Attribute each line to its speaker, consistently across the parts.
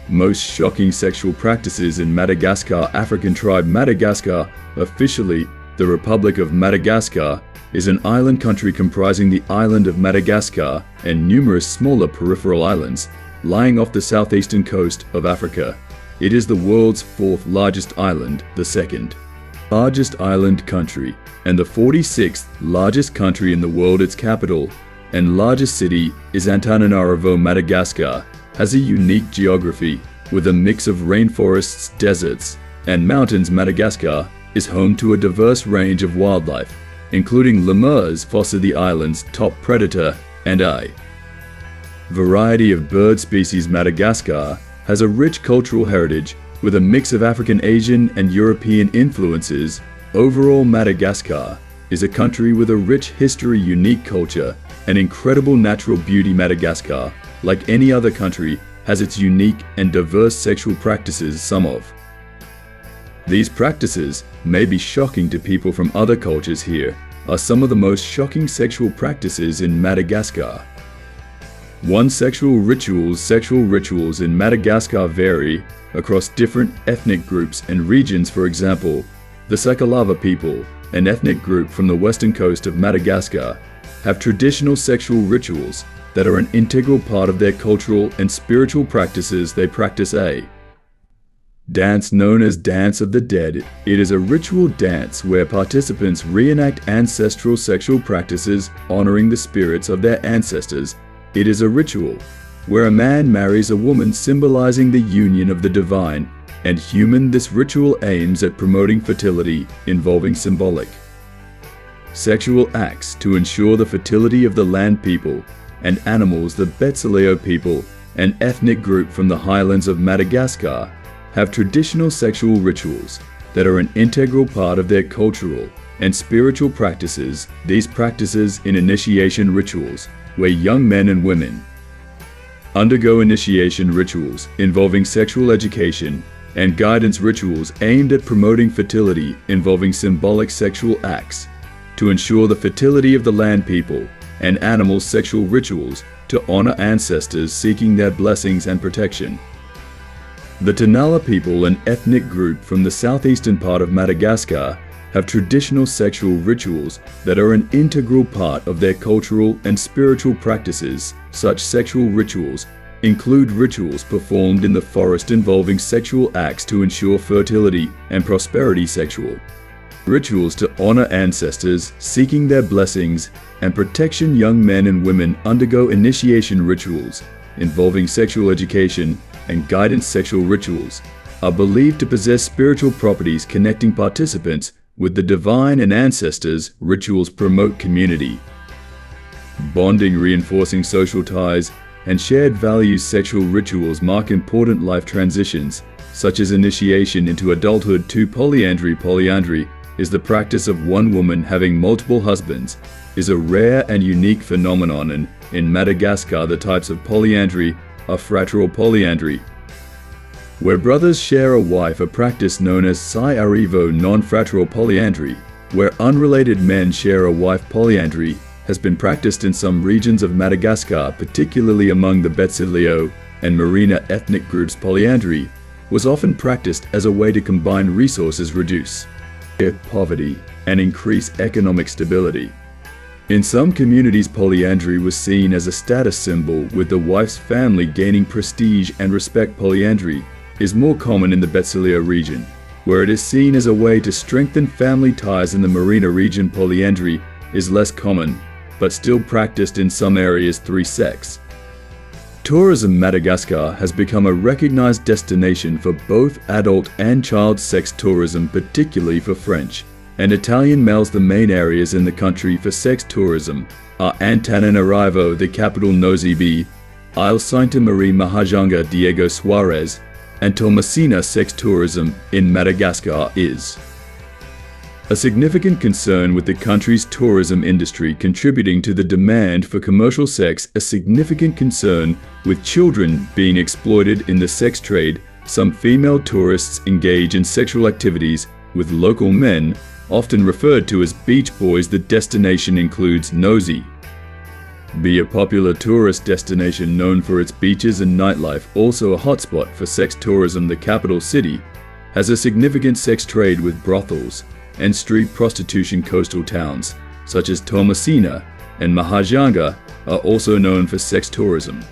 Speaker 1: Most shocking sexual practices in Madagascar African tribe. Madagascar, officially the Republic of Madagascar, is an island country comprising the island of Madagascar and numerous smaller peripheral islands lying off the southeastern coast of Africa. It is the world's fourth largest island, the second largest island country, and the 46th largest country in the world. Its capital and largest city is Antananarivo. Madagascar has a unique geography with a mix of rainforests, deserts, and mountains. Madagascar is home to a diverse range of wildlife, including lemurs, foster the island's top predator, and a variety of bird species. Madagascar has a rich cultural heritage with a mix of African, Asian, and European influences. Overall, Madagascar is a country with a rich history, unique culture, and incredible natural beauty. Madagascar, like any other country, has its unique and diverse sexual practices. Some of these practices may be shocking to people from other cultures. Here are some of the most shocking sexual practices in Madagascar. 1. Sexual rituals. Sexual rituals in Madagascar vary across different ethnic groups and regions. For example, the Sakalava people, an ethnic group from the western coast of Madagascar, have traditional sexual rituals that are an integral part of their cultural and spiritual practices. They practice a dance known as Dance of the Dead. It is a ritual dance where participants reenact ancestral sexual practices honoring the spirits of their ancestors. It is a ritual where a man marries a woman, symbolizing the union of the divine and human. This ritual aims at promoting fertility, involving symbolic sexual acts to ensure the fertility of the land people and animals. The Betsileo people, an ethnic group from the highlands of Madagascar, have traditional sexual rituals that are an integral part of their cultural and spiritual practices. These practices in initiation rituals, where young men and women undergo initiation rituals involving sexual education, and guidance rituals aimed at promoting fertility, involving symbolic sexual acts to ensure the fertility of the land people and animals. Sexual rituals to honor ancestors, seeking their blessings and protection. The Tanala people, an ethnic group from the southeastern part of Madagascar, have traditional sexual rituals that are an integral part of their cultural and spiritual practices. Such sexual rituals include rituals performed in the forest involving sexual acts to ensure fertility and prosperity. Sexual rituals to honor ancestors, seeking their blessings and protection. Young men and women undergo initiation rituals involving sexual education and guidance. Sexual rituals are believed to possess spiritual properties connecting participants with the divine and ancestors. Rituals promote community bonding, reinforcing social ties and shared values. Sexual rituals mark important life transitions, such as initiation into adulthood. 2. Polyandry. Polyandry is the practice of one woman having multiple husbands. Is a rare and unique phenomenon in Madagascar. The types of polyandry are fraternal polyandry, where brothers share a wife, a practice known as Sai Arivo. Non-fraternal polyandry, where unrelated men share a wife. Polyandry has been practiced in some regions of Madagascar, particularly among the Betsileo and Merina ethnic groups. Polyandry was often practiced as a way to combine resources, reduce poverty, and increase economic stability. In some communities, polyandry was seen as a status symbol, with the wife's family gaining prestige and respect. Polyandry is more common in the Betsileo region, where it is seen as a way to strengthen family ties. In the Marina region, polyandry is less common, but still practiced in some areas. 3. Sex tourism. Madagascar has become a recognized destination for both adult and child sex tourism, particularly for French and Italian males. The main areas in the country for sex tourism are Antananarivo, the capital, Nosy, Ile Sainte-Marie, Mahajanga, Diego Suarez, and Tomasina. Sex tourism in Madagascar is a significant concern with the country's tourism industry contributing to the demand for commercial sex, a significant concern with children being exploited in the sex trade. Some female tourists engage in sexual activities with local men, often referred to as beach boys. The destination includes Nosy, Be a popular tourist destination known for its beaches and nightlife, also a hotspot for sex tourism, the capital city has a significant sex trade with brothels and street prostitution. Coastal towns such as Tomasina and Mahajanga are also known for sex tourism.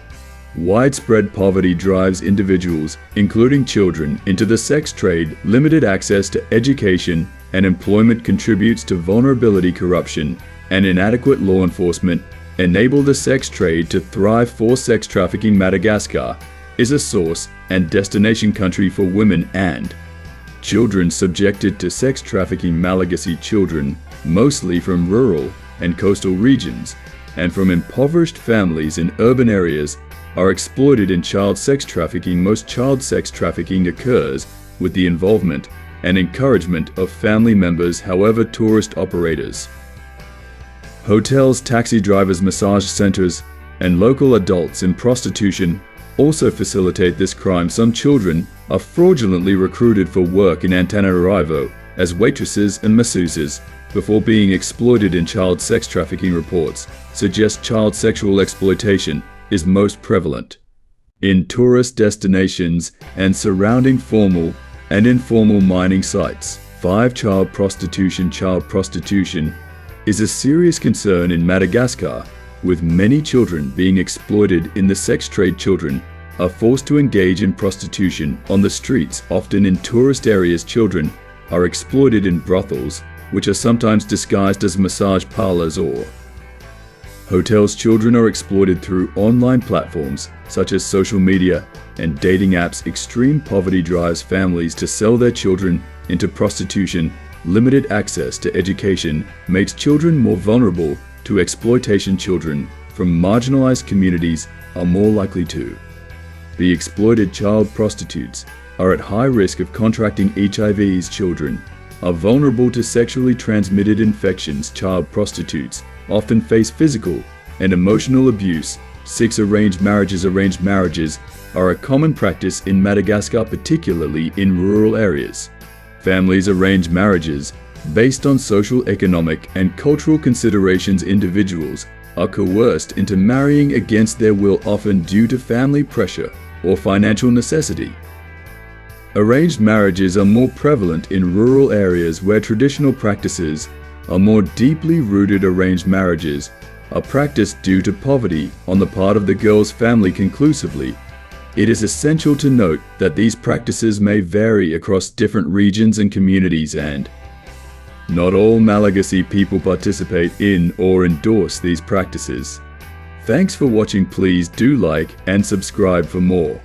Speaker 1: Widespread poverty drives individuals, including children, into the sex trade. Limited access to education and employment contributes to vulnerability. Corruption and inadequate law enforcement enable the sex trade to thrive. For sex trafficking, Madagascar is a source and destination country for women and children subjected to sex trafficking. Malagasy children, mostly from rural and coastal regions and from impoverished families in urban areas, are exploited in child sex trafficking. Most child sex trafficking occurs with the involvement and encouragement of family members. However, tourist operators, hotels, taxi drivers, massage centers, and local adults in prostitution also facilitate this crime. Some children are fraudulently recruited for work in Antananarivo as waitresses and masseuses before being exploited in child sex trafficking. Reports suggest child sexual exploitation is most prevalent in tourist destinations and surrounding formal and informal mining sites. 5. Child prostitution. Child prostitution is a serious concern in Madagascar, with many children being exploited in the sex trade. Children are forced to engage in prostitution on the streets, often in tourist areas. Children are exploited in brothels, which are sometimes disguised as massage parlors or hotels. Children are exploited through online platforms such as social media and dating apps. Extreme poverty drives families to sell their children into prostitution. Limited access to education makes children more vulnerable to exploitation. Children from marginalized communities are more likely to be exploited. Child prostitutes are at high risk of contracting HIVs. Children are vulnerable to sexually transmitted infections. Child prostitutes often face physical and emotional abuse. 6. Arranged marriages. Arranged marriages are a common practice in Madagascar, particularly in rural areas. Families arrange marriages based on social, economic, and cultural considerations. Individuals are coerced into marrying against their will, often due to family pressure or financial necessity. Arranged marriages are more prevalent in rural areas where traditional practices are more deeply rooted. Arranged marriages are practiced due to poverty on the part of the girl's family. Conclusively, it is essential to note that these practices may vary across different regions and communities, and not all Malagasy people participate in or endorse these practices. Thanks for watching. Please do like and subscribe for more.